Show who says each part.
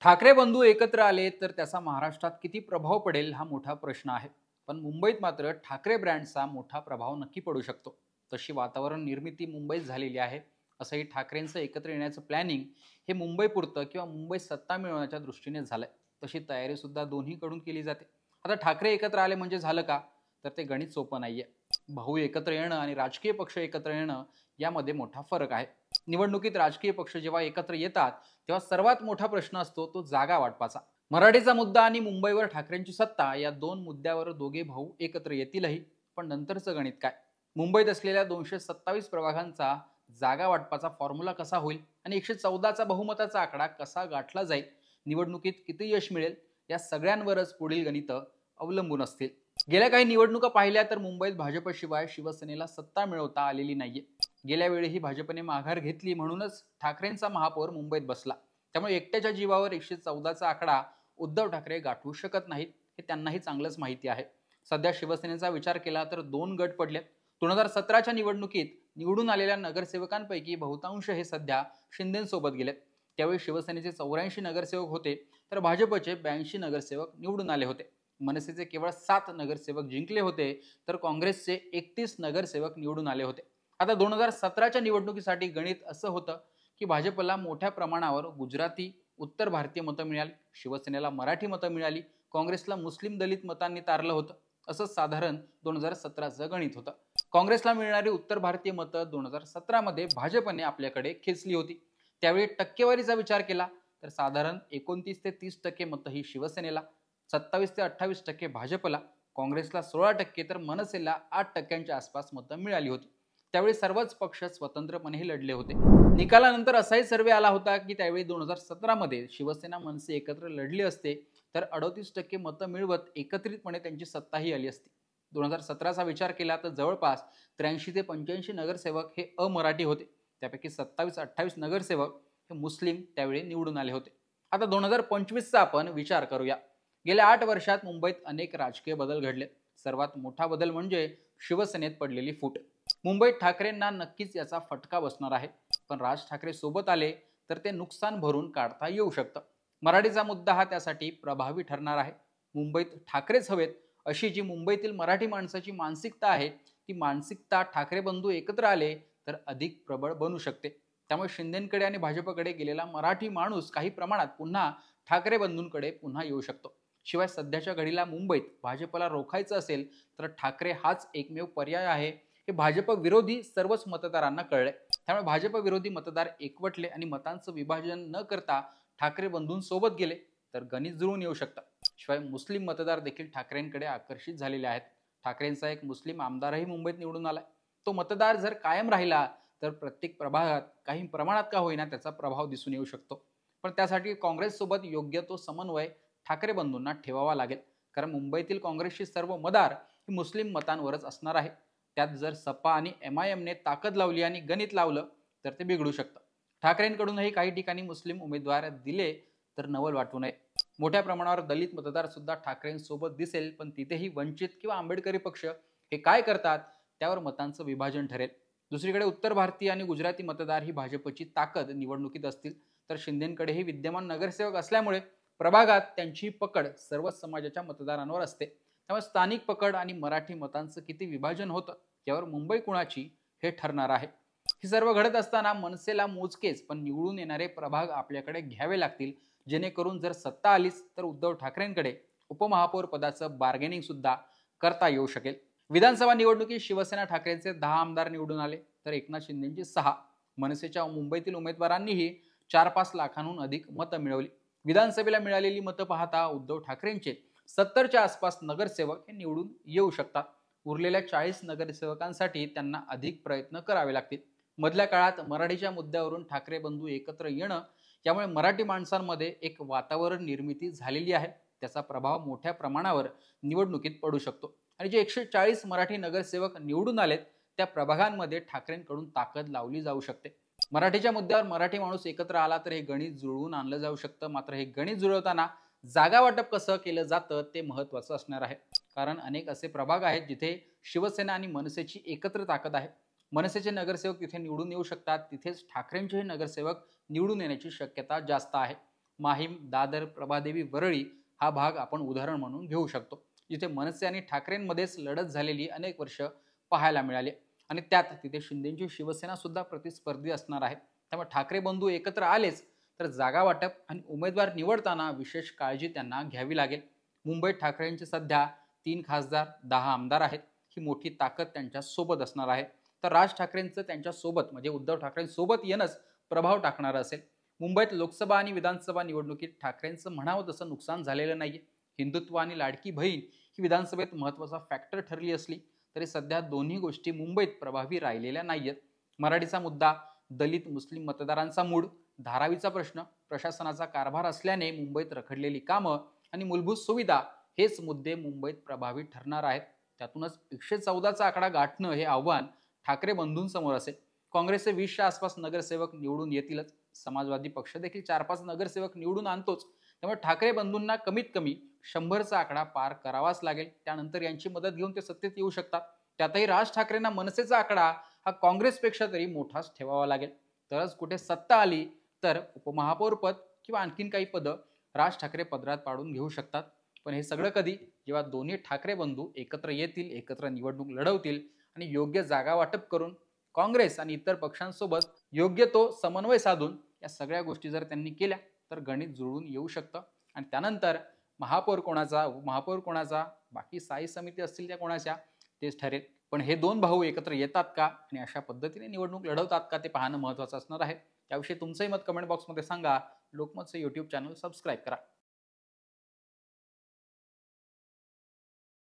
Speaker 1: ठाकरे बंधू एकत्र आले तर त्याचा महाराष्ट्रात किती प्रभाव पडेल हा मोठा प्रश्न आहे. पण मुंबईत मात्र ठाकरे ब्रँडचा मोठा प्रभाव नक्की पडू शकतो. तशी वातावरण निर्मिती मुंबईत झालेली आहे. असंही ठाकरेंचं एकत्र येण्याचं प्लॅनिंग हे मुंबईपुरतं किंवा मुंबईत सत्ता मिळवण्याच्या दृष्टीने झालंय. तशी तयारी सुद्धा दोन्हीकडून केली जाते. आता ठाकरे एकत्र आले म्हणजे झालं का? तर ते गणित सोपं नाहीये. भाऊ एकत्र येणं आणि राजकीय पक्ष एकत्र येणं यामध्ये मोठा फरक आहे. निवडणुकीत राजकीय पक्ष जेव्हा एकत्र येतात तेव्हा सर्वात मोठा प्रश्न असतो तो जागा वाटपाचा. मराठीचा मुद्दा आणि मुंबईवर ठाकरेंची सत्ता या दोन मुद्द्यावर दोघे भाऊ एकत्र येतीलही. पण नंतरचं गणित काय? मुंबईत असलेल्या 227 प्रभागांचा जागा वाटपाचा फॉर्म्युला कसा होईल आणि 114चा बहुमताचा आकडा कसा गाठला जाईल, निवडणुकीत किती यश मिळेल, या सगळ्यांवरच पुढील गणितं अवलंबून असतील. गेल्या काही निवडणुका पाहिल्या तर मुंबईत भाजपशिवाय शिवसेनेला सत्ता मिळवता आलेली नाहीये. गेल्या वेळीही भाजपने माघार घेतली म्हणूनच ठाकरेंचा महापौर मुंबईत बसला. त्यामुळे एकट्याच्या जीवावर 114चा आकडा उद्धव ठाकरे गाठवू शकत नाहीत हे त्यांनाही चांगलंच माहिती आहे. सध्या शिवसेनेचा विचार केला तर दोन गट पडलेत. 2017च्या निवडणुकीत निवडून आलेल्या नगरसेवकांपैकी बहुतांश हे सध्या शिंदेसोबत गेलेत. त्यावेळी शिवसेनेचे 84 नगरसेवक होते तर भाजपचे 82 नगरसेवक निवडून आले होते. मनसेचे केवळ 7 नगरसेवक जिंकले होते तर काँग्रेसचे 31 नगरसेवक निवडून आले होते. आता 2017च्या निवडणुकीसाठी गणित असं होतं की भाजपला मोठ्या प्रमाणावर गुजराती उत्तर भारतीय मतं मिळाली, शिवसेनेला मराठी मतं मिळाली, काँग्रेसला मुस्लिम दलित मतांनी तारलं होतं. असं साधारण 2017चं गणित होतं. काँग्रेसला मिळणारी उत्तर भारतीय मतं 2017मध्ये भाजपने आपल्याकडे खेचली होती. त्यावेळी टक्केवारीचा विचार केला तर साधारण 29 ते 30% मतं ही शिवसेनेला, 27 ते 28% भाजपला, काँग्रेसला 16% तर मनसेला 8%च्या आसपास मतं मिळाली होती. त्यावेळी सर्वच पक्ष स्वतंत्रपणेही लढले होते. निकालानंतर असाही सर्वे आला होता की त्यावेळी 2017मध्ये शिवसेना मनसे एकत्र लढले असते तर 38% मतं मिळवत एकत्रितपणे त्यांची सत्ताही आली असती. 2017चा विचार केला तर जवळपास 83 ते 85 नगरसेवक हे अमराठी होते. त्यापैकी 27-28 नगरसेवक हे मुस्लिम त्यावेळी निवडून आले होते. आता 2025चा आपण विचार करूया. गेल्या 8 वर्षात मुंबईत अनेक राजकीय बदल घडले. सर्वात मोठा बदल म्हणजे शिवसेनेत पडलेली फूट. मुंबईत ठाकरेंना नक्कीच याचा फटका बसणार आहे. पण राज ठाकरे सोबत आले तर ते नुकसान भरून काढता येऊ शकतं. मराठीचा मुद्दा हा त्यासाठी प्रभावी ठरणार आहे. मुंबईत ठाकरेच हवेत अशी जी मुंबईतील मराठी माणसाची मानसिकता आहे ती मानसिकता ठाकरे बंधू एकत्र आले तर अधिक प्रबळ बनू शकते. त्यामुळे शिंदेकडे आणि भाजपकडे गेलेला मराठी माणूस काही प्रमाणात पुन्हा ठाकरे बंधूंकडे पुन्हा येऊ शकतो. शिवाय सध्याच्या घडीला मुंबईत भाजपला रोखायचं असेल तर ठाकरे हाच एकमेव पर्याय आहे हे भाजप विरोधी सर्वच मतदारांना कळले. त्यामुळे भाजप विरोधी मतदार एकवटले आणि मतांचं विभाजन न करता ठाकरे बंधूंसोबत गेले तर गणित जुळून येऊ शकतं. शिवाय मुस्लिम मतदार देखील ठाकरेंकडे आकर्षित झालेले आहेत. ठाकरेंचा एक मुस्लिम आमदारही मुंबईत निवडून आलाय. तो मतदार जर कायम राहिला तर प्रत्येक प्रभागात काही प्रमाणात का होईना त्याचा प्रभाव दिसून येऊ शकतो. पण त्यासाठी काँग्रेससोबत योग्य तो समन्वय ठाकरे बंधूंना ठेवावा लागेल. कारण मुंबईतील काँग्रेसची सर्व मदार ही मुस्लिम मतांवरच असणार आहे. त्यात जर सपा आणि MIMने ताकद लावली आणि गणित लावलं तर ते बिघडू शकतं. ठाकरेंकडूनही काही ठिकाणी मुस्लिम उमेदवार दिले तर नवल वाटू नये. मोठ्या प्रमाणावर दलित मतदार सुद्धा ठाकरेंसोबत दिसेल पण तिथेही वंचित किंवा आंबेडकरी पक्ष हे काय करतात त्यावर मतांचं विभाजन ठरेल. दुसरीकडे उत्तर भारतीय आणि गुजराती मतदार ही भाजपची ताकद निवडणुकीत असतील तर शिंदेकडेही विद्यमान नगरसेवक असल्यामुळे प्रभागात त्यांची पकड सर्वच समाजाच्या मतदारांवर असते. त्यामुळे स्थानिक पकड आणि मराठी मतांचं किती विभाजन होतं यावर मुंबई कुणाची हे ठरणार आहे. हे सर्व घडत असताना मनसेला मोजकेच पण निवडून येणारे प्रभाग आपल्याकडे घ्यावे लागतील, जेणेकरून जर सत्ता आलीच तर उद्धव ठाकरेंकडे उपमहापौर पदाचं बार्गेनिंग सुद्धा करता येऊ शकेल. विधानसभा निवडणुकीत शिवसेना ठाकरेंचे 10 आमदार निवडून आले तर एकनाथ शिंदेची 6. मनसेच्या मुंबईतील उमेदवारांनीही 4-5 लाखांहून अधिक मतं मिळवली. विधानसभेला मिळालेली मतं पाहता उद्धव ठाकरेंचे 70च्या आसपास नगरसेवक हे निवडून येऊ शकतात. उरलेल्या 40 नगरसेवकांसाठी त्यांना अधिक प्रयत्न करावे लागतील. मधल्या काळात मराठीच्या मुद्द्यावरून ठाकरे बंधू एकत्र येणं यामुळे मराठी माणसांमध्ये एक वातावरण निर्मिती झालेली आहे. त्याचा प्रभाव मोठ्या प्रमाणावर निवडणुकीत पडू शकतो आणि जे 140 मराठी नगरसेवक निवडून आलेत त्या प्रभागांमध्ये ठाकरेंकडून ताकद लावली जाऊ शकते. मराठीच्या मुद्द्यावर मराठी माणूस एकत्र आला तर हे गणित जुळवून आणलं जाऊ शकतं. मात्र हे गणित जुळवताना जागा वाटप कसं केलं जातं ते महत्त्वाचं असणार आहे. कारण अनेक असे प्रभाग आहेत जिथे शिवसेना आणि मनसेची एकत्र ताकद आहे. मनसेचे नगरसेवक तिथे निवडून येऊ शकतात, तिथेच ठाकरेंचेही नगरसेवक निवडून येण्याची शक्यता जास्त आहे. माहीम, दादर, प्रभादेवी, वरळी हा भाग आपण उदाहरण म्हणून घेऊ शकतो, जिथे मनसे आणि ठाकरेंमध्येच लढत झालेली अनेक वर्ष पाहायला मिळाली आणि त्यात तिथे शिंदेची शिवसेना सुद्धा प्रतिस्पर्धी असणार आहे. त्यामुळे ठाकरे बंधू एकत्र आलेच तर जागा वाटप आणि उमेदवार निवडताना विशेष काळजी त्यांना घ्यावी लागेल. मुंबईत ठाकरेंचे सध्या 3 खासदार, 10 आमदार आहेत. ही मोठी ताकद त्यांच्या सोबत असणार आहे. तर राज ठाकरेंचं त्यांच्या सोबत म्हणजे उद्धव ठाकरेंसोबत येणंच प्रभाव टाकणार असेल. मुंबईत लोकसभा आणि विधानसभा निवडणुकीत ठाकरेंचं म्हणावं तसं नुकसान झालेलं नाहीये. हिंदुत्व आणि लाडकी बहीण ही विधानसभेत महत्त्वाचा फॅक्टर ठरली असली तरी सध्या दोन्ही गोष्टी मुंबईत प्रभावी राहिलेल्या नाहीयेत. मराठीचा मुद्दा, दलित मुस्लिम मतदारांचा मूड, धारावीचा प्रश्न, प्रशासनाचा कारभार असल्याने मुंबईत रखडलेली कामं आणि मूलभूत सुविधा हेच मुद्दे मुंबईत प्रभावी ठरणार आहेत. त्यातूनच 114चा आकडा गाठणं हे आव्हान ठाकरे बंधूंसमोर असेल. काँग्रेसचे 20च्या आसपास नगरसेवक निवडून येतीलच. समाजवादी पक्ष देखील 4-5 नगरसेवक निवडून आणतोच. त्यामुळे ठाकरे बंधूंना कमीत कमी 100चा आकडा पार करावाच लागेल. त्यानंतर यांची मदत घेऊन ते सत्तेत येऊ शकतात. त्यातही राज ठाकरेंना मनसेचा आकडा हा काँग्रेसपेक्षा तरी मोठाच ठेवावा लागेल. तरच कुठे सत्ता आली तर उपमहापौर पद किंवा आणखीन काही पदं राज ठाकरे पदरात पाडून घेऊ शकतात. पण हे सगळं कधी? जेव्हा दोन्ही ठाकरे बंधू एकत्र येतील, एकत्र निवडणूक लढवतील आणि योग्य जागा वाटप करून काँग्रेस आणि इतर पक्षांसोबत योग्य तो समन्वय साधून या सगळ्या गोष्टी जर त्यांनी केल्या तर गणित जुळून येऊ शकतं. आणि त्यानंतर महापौर कोणाचा, उपमहापौर कोणाचा, बाकी स्थायी समिती असतील त्या कोणाच्या, तेच ठरेल. पण हे दोन भाऊ एकत्र येतात का आणि अशा पद्धतीने निवडणूक लढवतात का ते पाहणं महत्त्वाचं असणार आहे. त्याविषयी तुमचंही मत कमेंट बॉक्समध्ये सांगा. लोकमतचं यूट्यूब चॅनल सबस्क्राईब करा.